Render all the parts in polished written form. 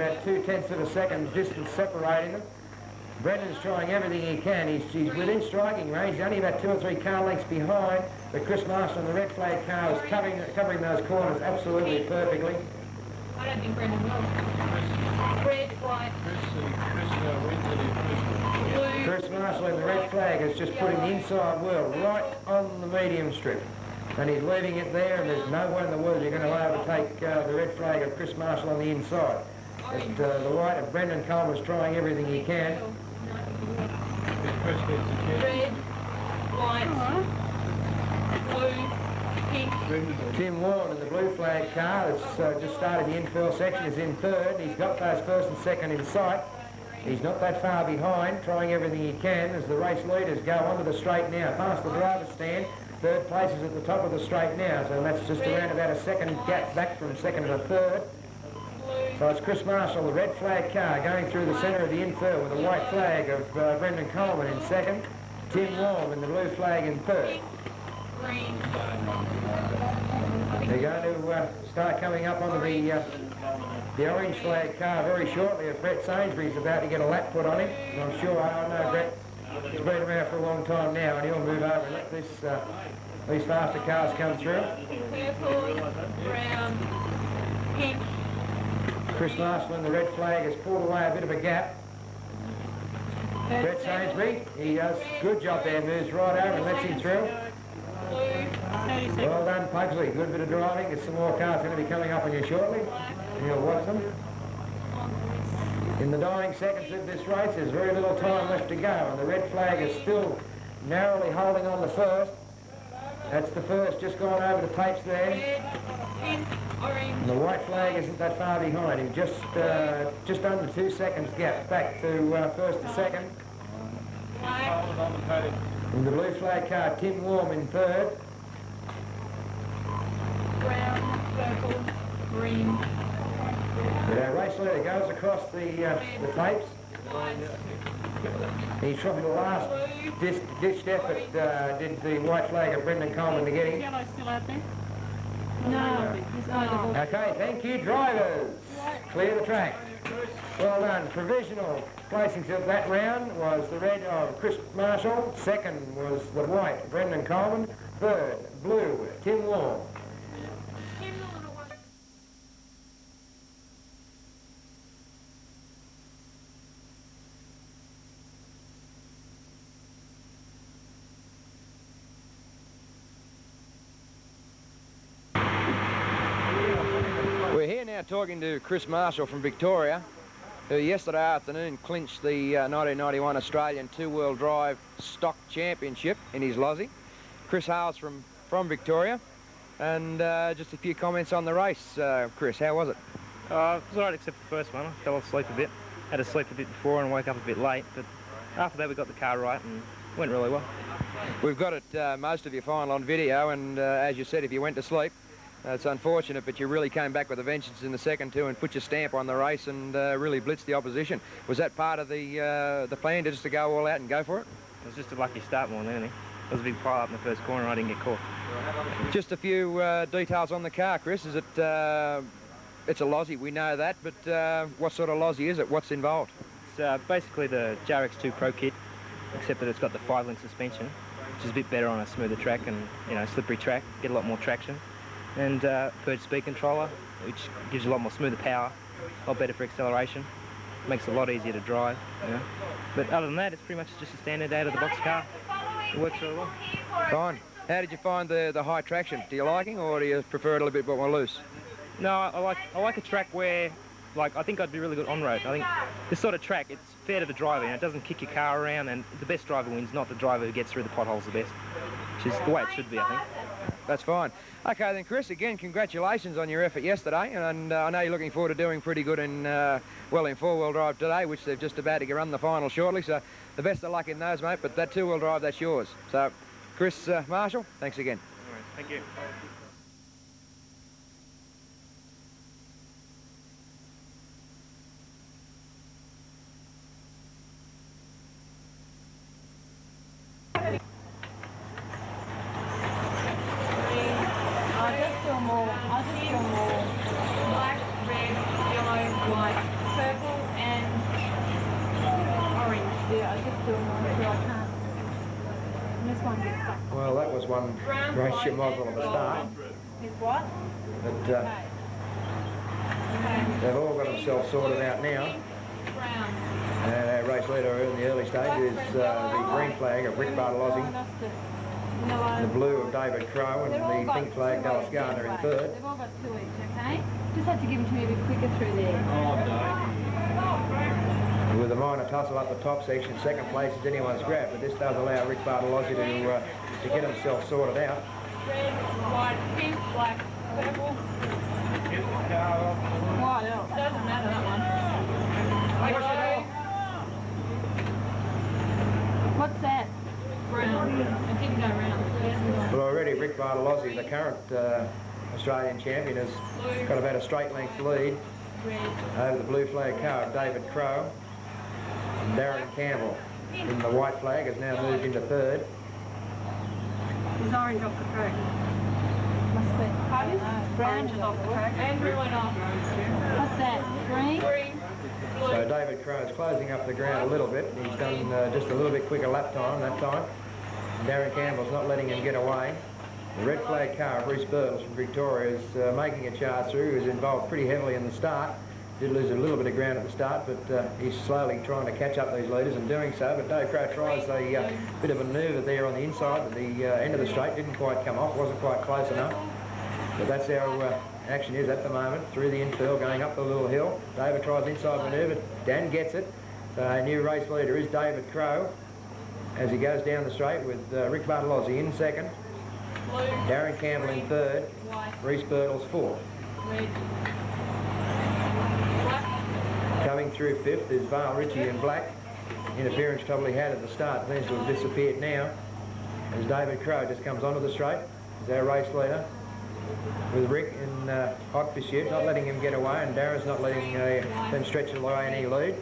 about 2/10 of a second distance separating them. Brendan's trying everything he can. He's within striking range. He's only about 2 or 3 car lengths behind, but Chris Marshall in the red flag car is covering those corners absolutely perfectly. I don't think Brendan will. Red, white. Chris Marshall in the red flag is just putting the inside wheel right on the medium strip. And he's leaving it there, and there's no one in the world you're going to overtake the red flag of Chris Marshall on the inside. But the white of Brendan Coleman's trying everything he can. Red, white, blue, pink. Tim Warren in the blue flag car that's just started the infill section is in third. He's got those first and second in sight. He's not that far behind, trying everything he can as the race leaders go onto the straight now, past the driver's stand. Third place is at the top of the straight now, so that's just around about a second gap back from second to third. So it's Chris Marshall, the red flag car, going through the centre of the infield with a white flag of Brendan Coleman in second. Tim Warm in the blue flag in third. They're going to start coming up onto the orange flag car very shortly. If Brett Sainsbury's about to get a lap put on him, and I'm sure I know Brett. He's been around for a long time now, and he'll move over and let these faster cars come through. Purple, brown, pink. Chris Marshall in the red flag has pulled away a bit of a gap. Brett Sainsbury, he does a good job there, moves right over and lets him through. Well done, Pugsley. Good bit of driving. There's some more cars going to be coming up on you shortly. You'll watch them. In the dying seconds of this race, there's very little time left to go, and the red flag is still narrowly holding on the first. That's the first, just gone over the tapes there. And the white flag isn't that far behind him, just under 2 seconds gap back to first to second. In the blue flag car, Tim Warm in third. Brown, purple, green. The race leader goes across the tapes. He tried the last ditched effort, did the white flag of Brendan Coleman to get him. Yellow still out there? No. Okay, thank you, drivers. Clear the track. Well done. Provisional placings of that round was the red of Chris Marshall. Second was the white, Brendan Coleman. Third, blue, Tim Warm. We're here now talking to Chris Marshall from Victoria, who yesterday afternoon clinched the 1991 Australian two-wheel drive stock championship in his Lozzie. Chris hails from Victoria, and just a few comments on the race. Chris, how was it? It was alright except the first one. I fell asleep a bit. Had to sleep a bit before and woke up a bit late, but after that we got the car right and it went really well. We've got it, most of your final on video, and as you said, if you went to sleep, it's unfortunate, but you really came back with a vengeance in the second two and put your stamp on the race and really blitzed the opposition. Was that part of the plan, just to go all out and go for it? It was just a lucky start more than anything. There was a big pile up in the first corner and I didn't get caught. Just a few details on the car, Chris. Is it? It's a Lozzie, we know that, but what sort of Lozzie is it? What's involved? It's basically the JRX2 Pro kit, except that it's got the 5-link suspension, which is a bit better on a smoother track and, you know, slippery track, get a lot more traction. And third speed controller, which gives you a lot more smoother power, a lot better for acceleration, makes it a lot easier to drive, you know. But other than that, it's pretty much just a standard out-of-the-box car. It works really well. Fine. How did you find the high traction? Do you like it, or do you prefer it a little bit more loose? No, I like a track where, like, I think I'd be really good on-road. I think this sort of track, it's fair to the driver, and it doesn't kick your car around, and the best driver wins, not the driver who gets through the potholes the best, which is the way it should be, I think. That's fine. Okay then, Chris, again, congratulations on your effort yesterday, and I know you're looking forward to doing pretty good in, well, in four-wheel drive today, which they're just about to run the final shortly, so the best of luck in those, mate, but that two-wheel drive, that's yours. So, Chris Marshall, thanks again. All right, thank you. Black, red, yellow, white, one gets stuck. Well, that was one race you might as well at the start. Is what? But they've all got themselves sorted out now. Brown. And our race leader in the early stage is the green flag of Rick Bartolozzi, the blue of David Crow, and the pink flag Dallas Gardner in third. They've all got 2 each, okay? Just have to give them to me a bit quicker through there. With a minor tussle up the top section, second place is anyone's grab, but this does allow Rick Bartolozzi to get himself sorted out. Red, white, pink, black, purple. What else? Doesn't matter, that one. What's that? Brown. It didn't go round. Well, already Rick Bartolozzi, the current Australian champion, has got about a straight length lead over the blue flag car of David Crow. And Darren Campbell in the white flag has now moved into third. Is orange off the track? Must be. Pardon? Brown is off the track. Andrew went off. What's that? Green? Green. So David Crow is closing up the ground a little bit. He's done just a little bit quicker lap time that time. And Darren Campbell's not letting him get away. The red flag car of Reece Birtles from Victoria is making a charge through. He was involved pretty heavily in the start. Did lose a little bit of ground at the start, but he's slowly trying to catch up these leaders and doing so. But Dave Crow tries a bit of a manoeuvre there on the inside at the end of the straight. Didn't quite come off, wasn't quite close enough. But that's how action is at the moment, through the infield, going up the little hill. David tries inside manoeuvre, Dan gets it. So our new race leader is David Crow as he goes down the straight with Rick Bartolozzi in second, Darren Campbell in third, Reece Birtles fourth. Coming through fifth is Vale Ritchie in black. Interference trouble he had at the start seems to have disappeared now as David Crow just comes onto the straight as our race leader, with Rick in hot pursuit, not letting him get away, and Darren's not letting them stretch away any lead.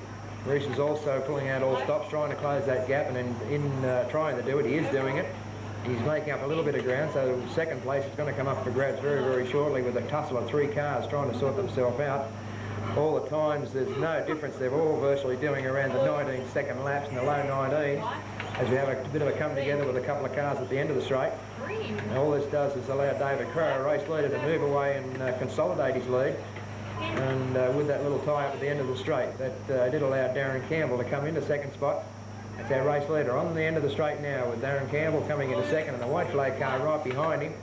Reece is also pulling out all stops, trying to close that gap, and in trying to do it, he is doing it. He's making up a little bit of ground, so second place is going to come up for grabs very, very shortly with a tussle of 3 cars trying to sort themselves out. All the times, there's no difference. They're all virtually doing around the 19-second laps in the low 19s, as we have a bit of a come together with a couple of cars at the end of the straight. And all this does is allow David Crow, a race leader, to move away and consolidate his lead. And with that little tie-up at the end of the straight, that did allow Darren Campbell to come into second spot. That's our race leader on the end of the straight now, with Darren Campbell coming into second and the white flag car right behind him.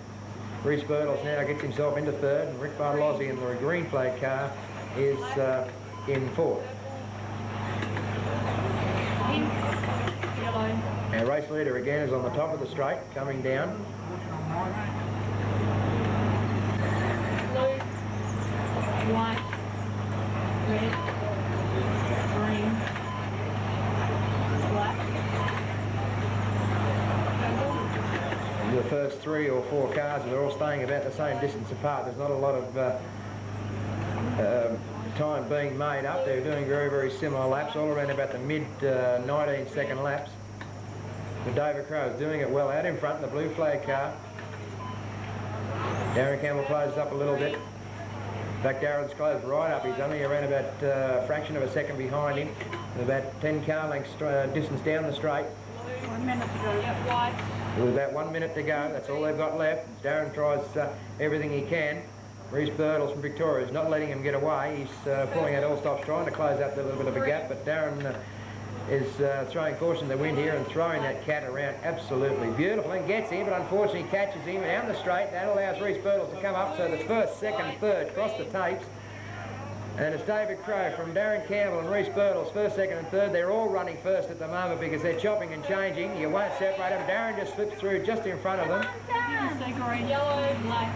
Reece Birtles now gets himself into third, and Rick Bartolozzi in the green flag car is in fourth. Our race leader again is on the top of the straight, coming down. Blue, white, red, green, black, The first 3 or 4 cars are all staying about the same distance apart. There's not a lot of time being made up. They're doing very, very similar laps, all around about the mid 19-second laps. But David Crow is doing it well out in front in the blue flag car. Darren Campbell closes up a little bit. In fact, Darren's closed right up. He's only around about a fraction of a second behind him, with about 10 car lengths distance down the straight. 1 minute to go. White. With about 1 minute to go, that's all they've got left. Darren tries everything he can. Reece Birtles from Victoria is not letting him get away. He's pulling out all stops, trying to close up a little bit of a gap, but Darren is throwing caution to the wind here and throwing that cat around absolutely beautiful, and gets him, but unfortunately catches him down the straight. That allows Reece Birtles to come up, so the first, second, third cross the tapes. And it's David Crow from Darren Campbell and Reece Birtles, first, second and third. They're all running first at the moment because they're chopping and changing. You won't separate them. Darren just slips through just in front of them. Yellow, black.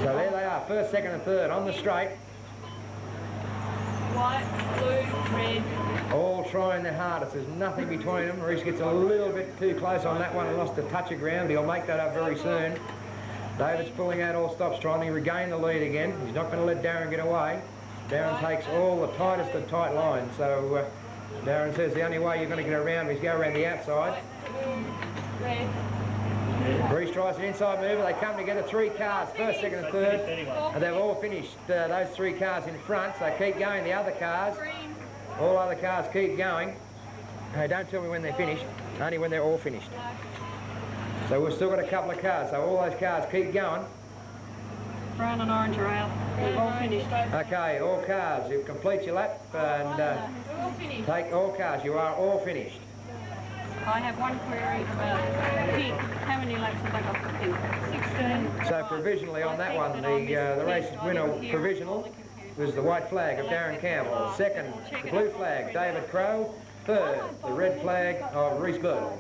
So there they are, first, second and third on the straight. White, blue, red. All trying their hardest. There's nothing between them. Reece gets a little bit too close on that one and lost a touch of ground. He'll make that up very soon. David's pulling out all stops, trying to regain the lead again. He's not going to let Darren get away. Darren takes all the tightest of tight lines. So Darren says the only way you're going to get around is go around the outside. Red. Reece tries an inside mover. They come together, 3 cars, first, second and third. And they've all finished, those 3 cars in front. So keep going, the other cars. All other cars keep going. Hey, don't tell me when they're finished, only when they're all finished. So we've still got a couple of cars, so all those cars keep going. Brown and orange are out. We've all finished. Okay, all cars, you complete your lap and take all cars, you are all finished. I have one query about pink. How many laps have I got for pink? 16. So provisionally on that one, the race winner provisional was the white flag of Darren Campbell. Second, the blue flag, David Crow. Third, the red flag of Reese Birtles.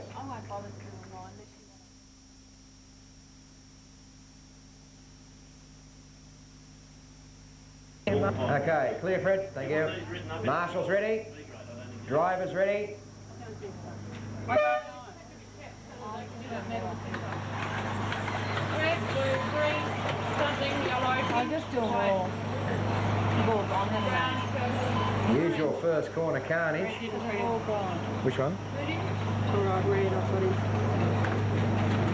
Okay, clear, Fred. Thank you. Marshall's ready. Driver's ready. Red, blue, green, something, yellow. I'll just do them all. Use your first corner carnage. Which one? All right, red, I've got him.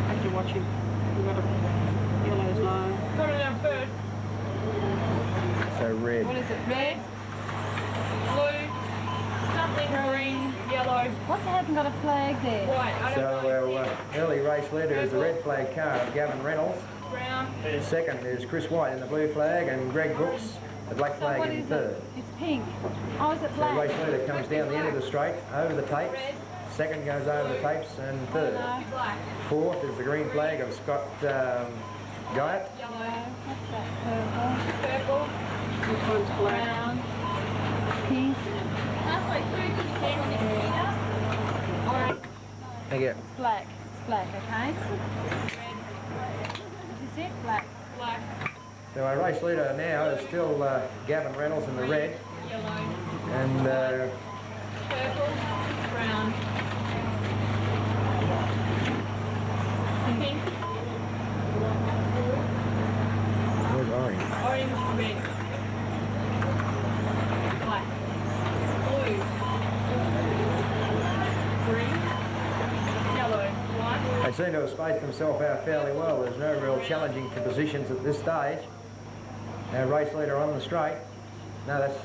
Have to watch him. We've got a yellow's low. Got it down first. So red. What is it? Red, blue, something, green, yellow. What's hasn't got a flag there? White. So our early race leader is the red flag car of Gavin Reynolds. Brown. Second is Chris White in the blue flag, and Greg Brooks, the black flag, in third. It's pink. Oh, is it black? So race leader comes down the end of the straight, over the tapes. Second goes over the tapes, and third. Fourth is the green flag of Scott Guyot. Yellow. What's that? Purple. This one's brown. Pink. Orange. Thank you. Black. It's black, okay? Is it black? Black. So our race leader now is still Gavin Reynolds in the red. Yellow. And Purple. Brown. Pink. where's orange? Orange, red. Black. Blue. Green. Yellow. White. They seem to have spaced themselves out fairly well. There's no real challenging to positions at this stage. Our race leader on the straight. No, that's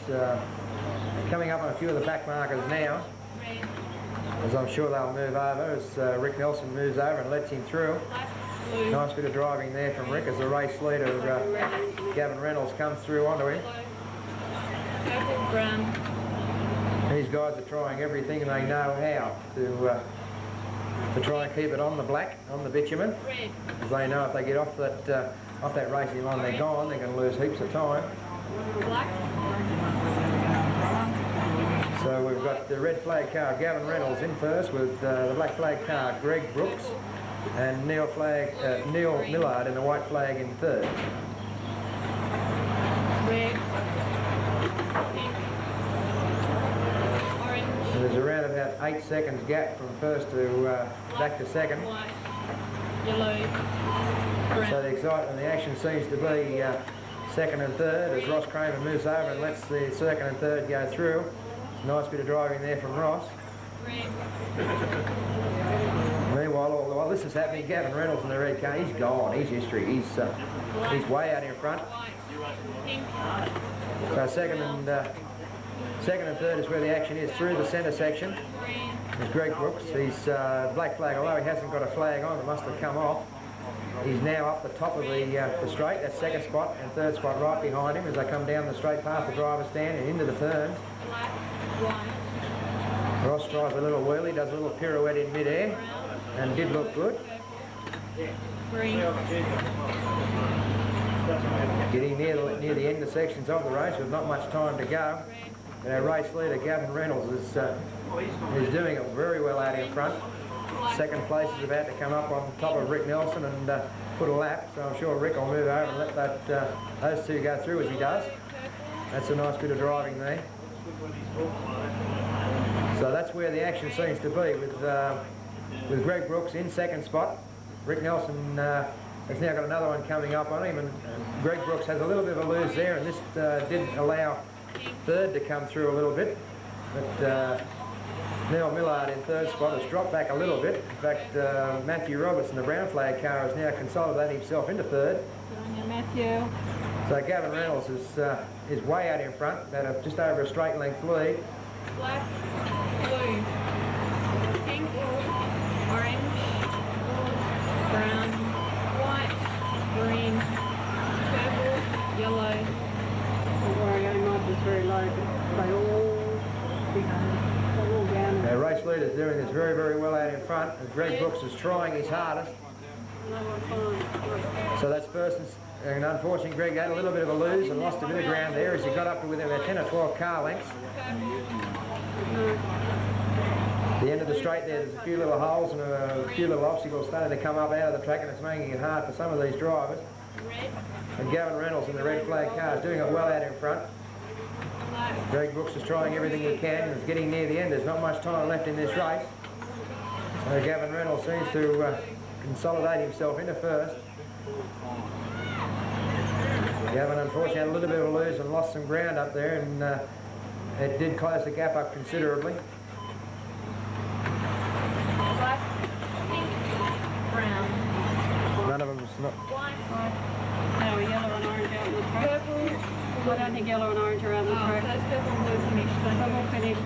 coming up on a few of the back markers now. Red. As I'm sure they'll move over as Rick Nelson moves over and lets him through. Black. Blue. Nice bit of driving there from Rick as the race leader, Gavin Reynolds, comes through onto him. Purple. Brown. These guys are trying everything and they know how to try and keep it on the black, on the bitumen. Red. Because they know if they get off that racing line, they're gone. They're going to lose heaps of time. Black. So we've got the red flag car Gavin Reynolds in first with the black flag car Greg Brooks and Neil Millard in the white flag in third. Red. Pink. Orange. And there's around about 8 seconds gap from first to back to second. White. Yellow. Brown. So the excitement, the action seems to be second and third as Ross Kramer moves over and lets the second and third go through. Nice bit of driving there from Ross. Red. Meanwhile, all the while this is happening, Gavin Reynolds in the red car, he's gone, he's history. He's way out in front. White. Pink. So second and third is where the action is through the centre section. Green. There's Greg Brooks. He's black flag, although he hasn't got a flag on, it must have come off. He's now up the top of the straight, that's second spot, and third spot right behind him as they come down the straight past the driver's stand and into the turns. Black. White. Ross drives a little wheelie, does a little pirouette in mid-air, and did look good. Green. Getting near the end of sections of the race with not much time to go. And our race leader, Gavin Reynolds, is doing it very well out in front. Second place is about to come up on top of Rick Nelson and put a lap, so I'm sure Rick will move over and let those two go through as he does. That's a nice bit of driving there. So that's where the action seems to be with Greg Brooks in second spot. Rick Nelson has now got another one coming up on him, and Greg Brooks has a little bit of a lose there, and this did allow third to come through a little bit. But Neil Millard in third spot has dropped back a little bit. In fact, Matthew Robertson, the brown flag car, is now consolidating himself into third. Good on you, Matthew. So Gavin Reynolds is way out in front, at just over a straight length lead. Black. Blue. Pink. Orange. brown, white, green, purple, yellow. Don't worry, I might be very low, but they all down. The race leader's doing this very, very well out in front, as Greg Brooks is trying his hardest. So that's first, and unfortunately Greg had a little bit of a lose and lost a bit of ground there as he got up to within about 10 or 12 car lengths. At the end of the straight there's a few little holes and a few little obstacles starting to come up out of the track, and it's making it hard for some of these drivers. And Gavin Reynolds in the red flag car is doing it well out in front. Greg Brooks is trying everything he can and is getting near the end. There's not much time left in this race. So Gavin Reynolds seems to consolidate himself into first. Gavin unfortunately had a little bit of a lose and lost some ground up there, and it did close the gap up considerably. Black, pink, brown. None of them's not. White. No, yellow and orange out in the track. Purple. I don't think yellow and orange are out in the track. That's purple and blue finished. They've all finished.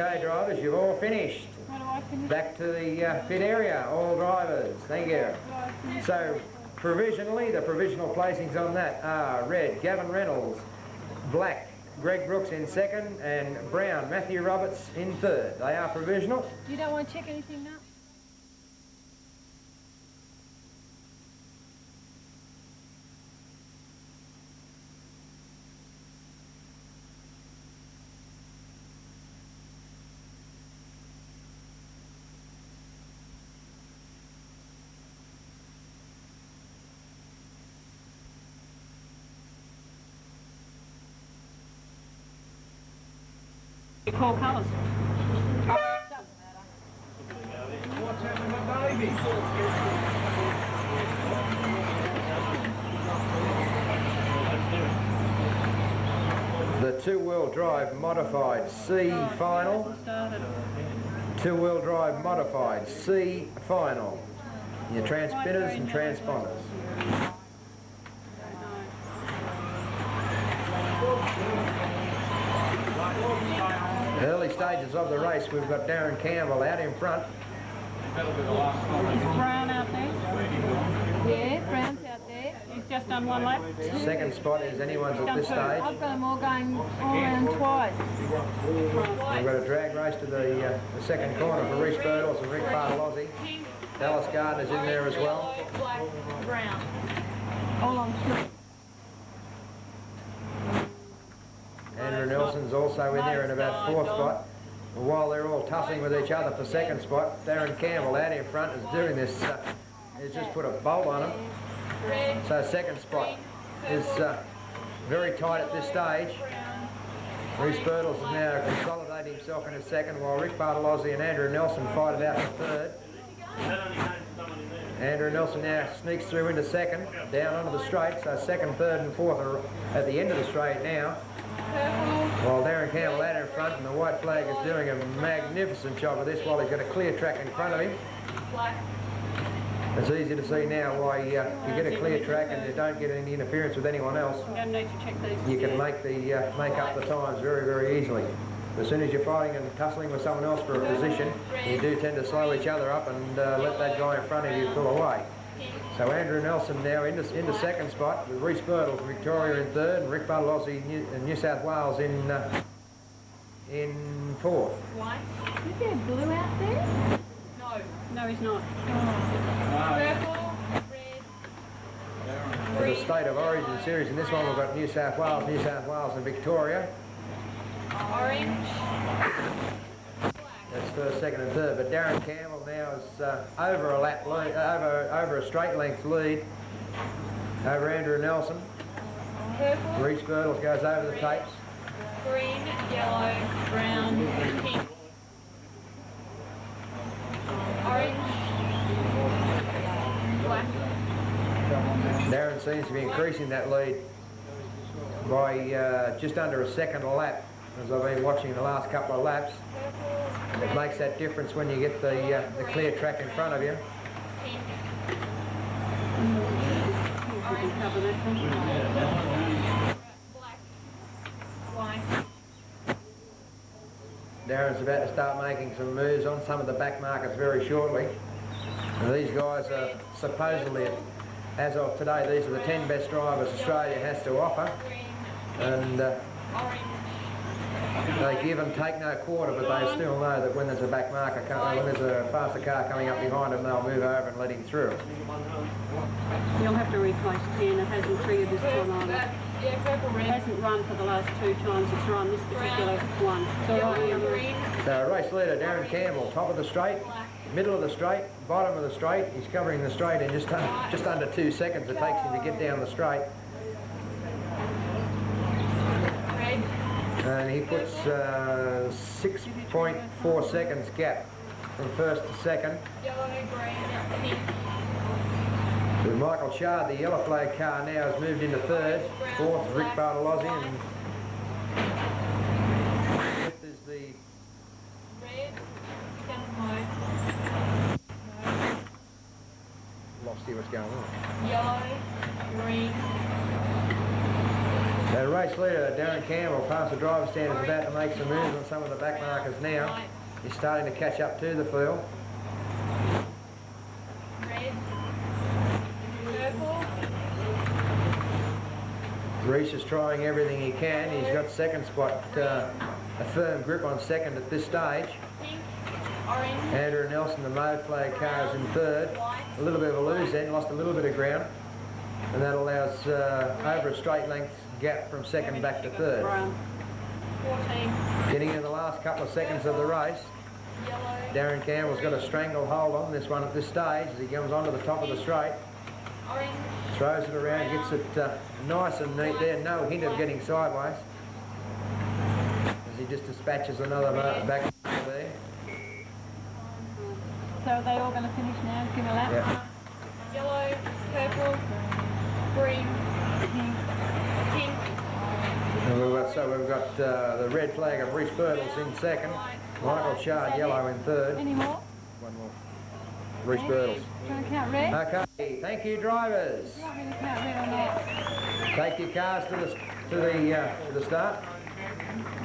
Okay, drivers, you've all finished. How do I finish? Back to the pit area, all drivers. Thank you. So, provisionally, the provisional placings on that are red, Gavin Reynolds, black, Greg Brooks in second, and brown, Matthew Roberts in third. They are provisional. You don't want to check anything now? Call colours. What's happened to baby? The two-wheel drive modified C final. Two-wheel drive modified C final. Your transpitters and transponders. Early stages of the race, we've got Darren Campbell out in front. Is Brown out there? Yeah, Brown's out there. He's just done one lap. Second spot is anyone's at this stage. I've got them all going all around twice. We've got a drag race to the second corner for Reece Birtles and Rick Bartolozzi. Dallas Gardner's in there as well. Black, brown. All on three. Andrew Nelson's also in there in about fourth spot. While they're all tussling with each other for second spot, Darren Campbell out in front is doing this. He's just put a bolt on him. So second spot is very tight at this stage. Reece Birtles is now consolidating himself in a second, while Rick Bartolozzi and Andrew Nelson fight it out for third. Andrew Nelson now sneaks through into second, down onto the straight, so second, third and fourth are at the end of the straight now. While Darren Campbell out in front, and the white flag is doing a magnificent job of this while he's got a clear track in front of him. It's easy to see now why you get a clear track and you don't get any interference with anyone else. You can make up the times very, very easily. As soon as you're fighting and tussling with someone else for a position, you do tend to slow each other up and let that guy in front of you pull away. So Andrew Nelson now into second spot, with Reece Birtles, Victoria in third, and Rick Bartolozzi, New South Wales in fourth. Is there blue out there? No. No, he's not. Purple, red, For the State of Origin series, in this one we've got New South Wales and Victoria. orange. That's first, second and third, but Darren Campbell now is over a lap lead, over a straight length lead over Andrew Nelson. Purple, Reece Birtles goes over the tapes. green, yellow, brown, pink, orange, black. Darren seems to be increasing that lead by just under a second a lap, as I've been watching the last couple of laps. It makes that difference when you get the clear track in front of you. Black, white. Darren's about to start making some moves on some of the back markets very shortly. And these guys are supposedly, as of today, these are the 10 best drivers Australia has to offer. And they give and take no quarter, but they still know that when there's a back marker, when there's a faster car coming up behind them, they'll move over and let him through. You'll have to replace 10. It hasn't triggered this time either. It hasn't run for the last 2 times it's run this particular one. So race leader Darren Campbell, top of the straight, middle of the straight, bottom of the straight. He's covering the straight in just under 2 seconds it takes him to get down the straight. And he puts 6.4 seconds gap from first to second. With Michael Chard, the yellow flag car now has moved into third. Fourth, Rick Bartolozzi, and fifth is the lost here what's going on. Yellow, green. So race leader Darren Campbell, past the driver's stand, is about to make some moves on some of the back markers now. He's starting to catch up to the field. Reese is trying everything he can. He's got second spot, a firm grip on second at this stage. Andrew Nelson, the mauve flag car, is in third. A little bit of a lose end, lost a little bit of ground. And that allows over a straight length gap from second back to third. Getting into the last couple of seconds of the race. Darren Campbell's got a strangle hold on this one at this stage as he comes onto the top of the straight. Throws it around, gets it nice and neat there, no hint of getting sideways. As he just dispatches another back there. So are they all going to finish now? Give a lap? Yeah. Yellow, purple, green, pink. And we've got the red flag of Reese Birtles in second. Michael Chard, yellow in third. Any more? One more. Reese Birtles. Do you want to count red? Okay, thank you drivers. You want me to count red on that? Take your cars to the start.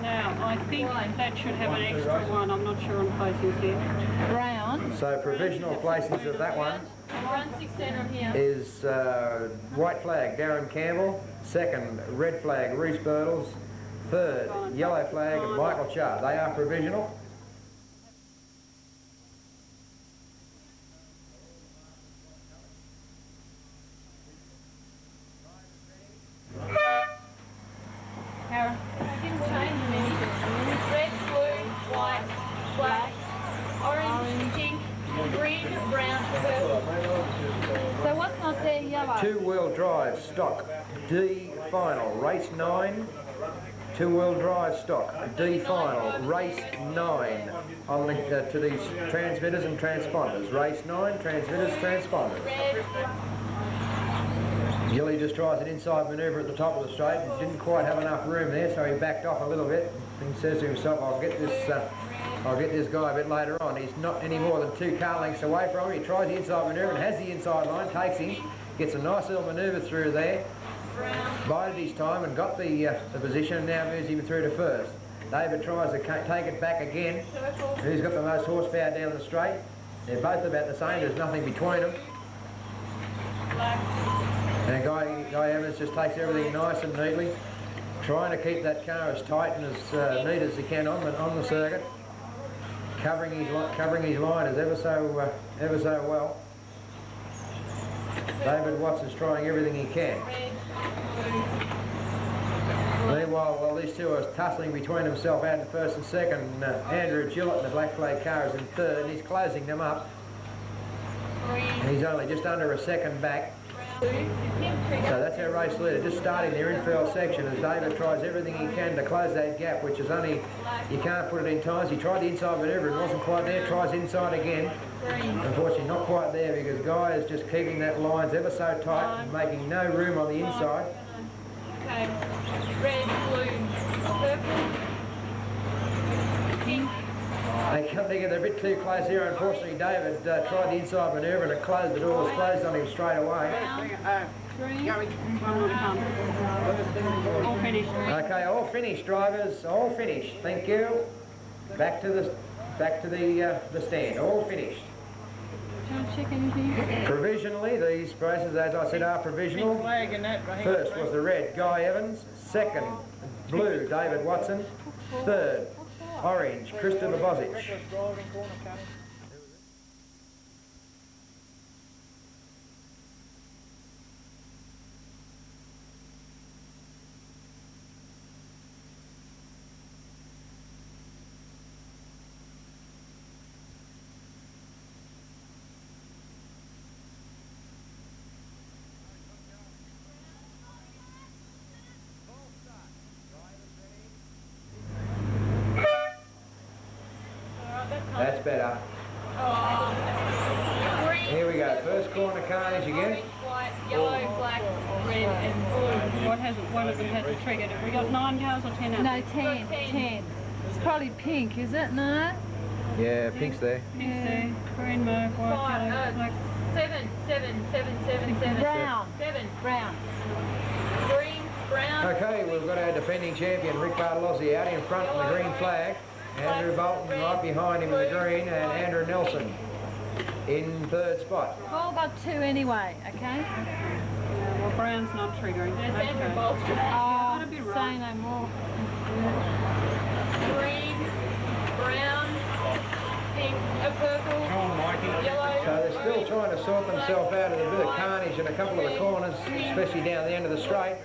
Now, I think that should have an extra one. I'm not sure on placings here. Brown. So provisional placings of that one is white flag Darren Campbell, second red flag Reese Birtles, third yellow flag Michael Chard. They are provisional. Two-wheel drive stock D final race 9. Two-wheel drive stock D final race 9 on the, to these transmitters and transponders. Race 9 transmitters, transponders. Gilly just tries an inside manoeuvre at the top of the straight. Didn't quite have enough room there, so he backed off a little bit. And says to himself, I'll get this guy a bit later on. He's not any more than 2 car lengths away from him. He tries the inside manoeuvre and has the inside line, takes him, gets a nice little manoeuvre through there, bided his time and got the position, and now moves him through to first. David tries to take it back again. Who's got the most horsepower down the straight? They're both about the same, there's nothing between them. And Guy Evans just takes everything nice and neatly, trying to keep that car as tight and as neat as he can on the circuit, covering his line as ever so well. David Watts is trying everything he can. Meanwhile, while these two are tussling between themselves out in first and second, Andrew Gillett in the black flag car is in third. He's closing them up. He's only just under a second back. So that's our race leader, just starting their infield section as David tries everything he can to close that gap, which is only, you can't put it in times. He tried the inside manoeuvre, it wasn't quite there, tries inside again. Unfortunately not quite there because Guy is just keeping that lines ever so tight and making no room on the inside. Okay, red, blue, purple, pink. They get a bit too close here. Unfortunately, David tried the inside manoeuvre and it closed. The door was closed on him straight away. Green, one more come. All finished. Okay, all finished, drivers. All finished. Thank you. Back to the stand. All finished. Do you want to check anything? Provisionally, these races, as I said, are provisional. First was the red, Guy Evans. Second, blue, David Watson. Third, orange, Christopher Bozic. That's better. Here we go. First corner carnage again. White, yellow, black, red, and blue. One of them hasn't triggered. Have we got 9 cars or 10 out? No, 10. 10. It's probably pink, is it? No? Yeah, pink's there. Pink's there. Green, mauve, white, yellow, black. 7. Brown. 7. Brown. Green, brown. Okay, we've got our defending champion, Rick Bartolozzi, out in front on the green flag. Andrew Bolton right behind him in the green, and Andrew Nelson in third spot. All got 2 anyway, okay? Well, brown's not triggering. That's Andrew Bolton. Oh, say no more. Green, brown, pink, purple, yellow. So they're still trying to sort themselves out of a bit of carnage in a couple of the corners, especially down the end of the straight,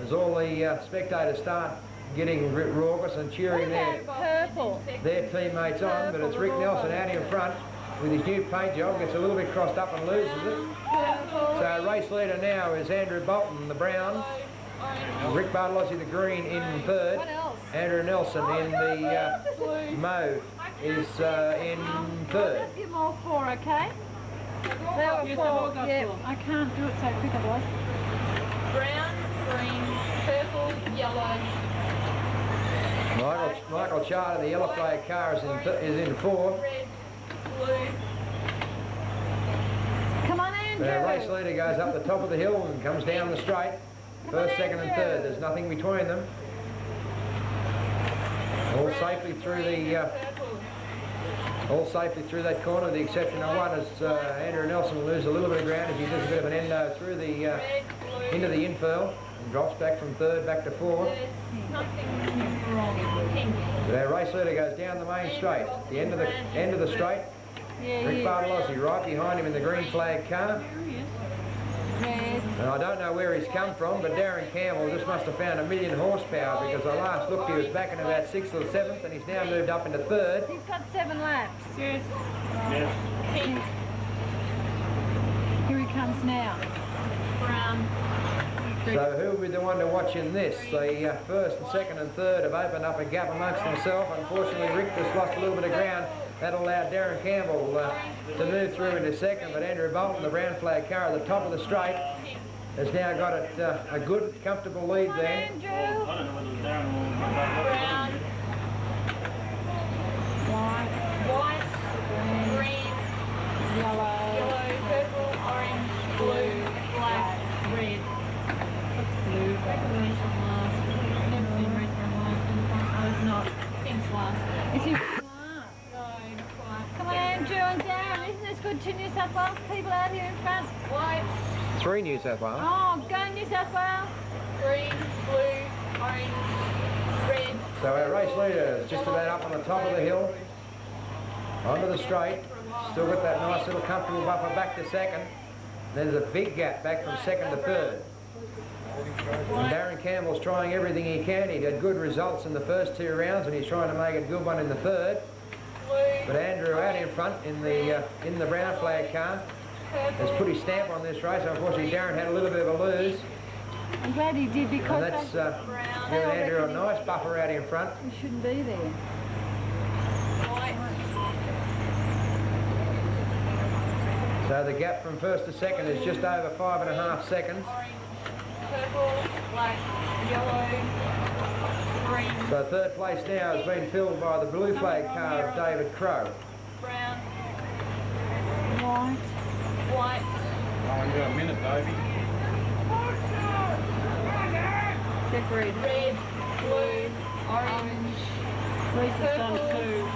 as all the spectators start getting raucous and cheering Purple. their teammates on, but it's Rick Nelson out in front with his new paint job, gets a little bit crossed up and loses it. So race leader now is Andrew Bolton, the brown, Rick Bartolozzi, the green, in third. Andrew Nelson in the mauve is in third. Let's give them all 4, okay? There were 4. Yeah, I can't do it so quick otherwise. Brown, green, purple, yellow. Michael Charter, the yellow flag car, is in 4. Red, blue. Come on, Andrew. The race leader goes up the top of the hill and comes down the straight. First, second and third. There's nothing between them. All safely through that corner, with the exception of one, as Andrew Nelson will lose a little bit of ground as he does a bit of an endo through the into the infield and drops back from third back to 4. Our race leader goes down the main straight. The end of the straight. Rick Bartolozzi right behind him in the green flag car. And I don't know where he's come from, but Darren Campbell just must have found 1,000,000 horsepower, because I last looked he was back in about 6th or 7th, and he's now moved up into 3rd. He's got 7 laps. Yes. Pink. Here he comes now. Brown. So who will be the one to watch in this? The first and second and third have opened up a gap amongst themselves. Unfortunately, Rick just lost a little bit of ground. That allowed Darren Campbell to move through into second, but Andrew Bolton, the brown flag car at the top of the straight, has now got a good, comfortable lead there. Andrew. Brown. White. Green. Yellow. Purple. Orange. Blue. Black. Red. Blue. Recognition last. Never been red for a while. I was not. Pink's last. Is he? No, not quite. Come on, Andrew and Darren. Isn't this good to New South Wales people out here in front? White. 3 New South Wales. Oh, go New South Wales. Green. Blue. Orange. Red. So our race leader is just about up on the top of the hill, onto the straight. Still got that nice little comfortable buffer back to second. There's a big gap back from second to third. And Darren Campbell's trying everything he can. He had good results in the first 2 rounds, and he's trying to make a good one in the third. But Andrew out in front in the brown flag car has put his stamp on this race. Unfortunately, Darren had a little bit of a lose. I'm glad he did, because And that's given Andrew a nice buffer out in front. he shouldn't be there. So the gap from first to second is just over 5.5 seconds. Purple, black, yellow, green, So third place now has been filled by the blue flag car of David Crow. brown, White. Only got a minute, Davey. red, blue, orange, Lisa's done purple, 2.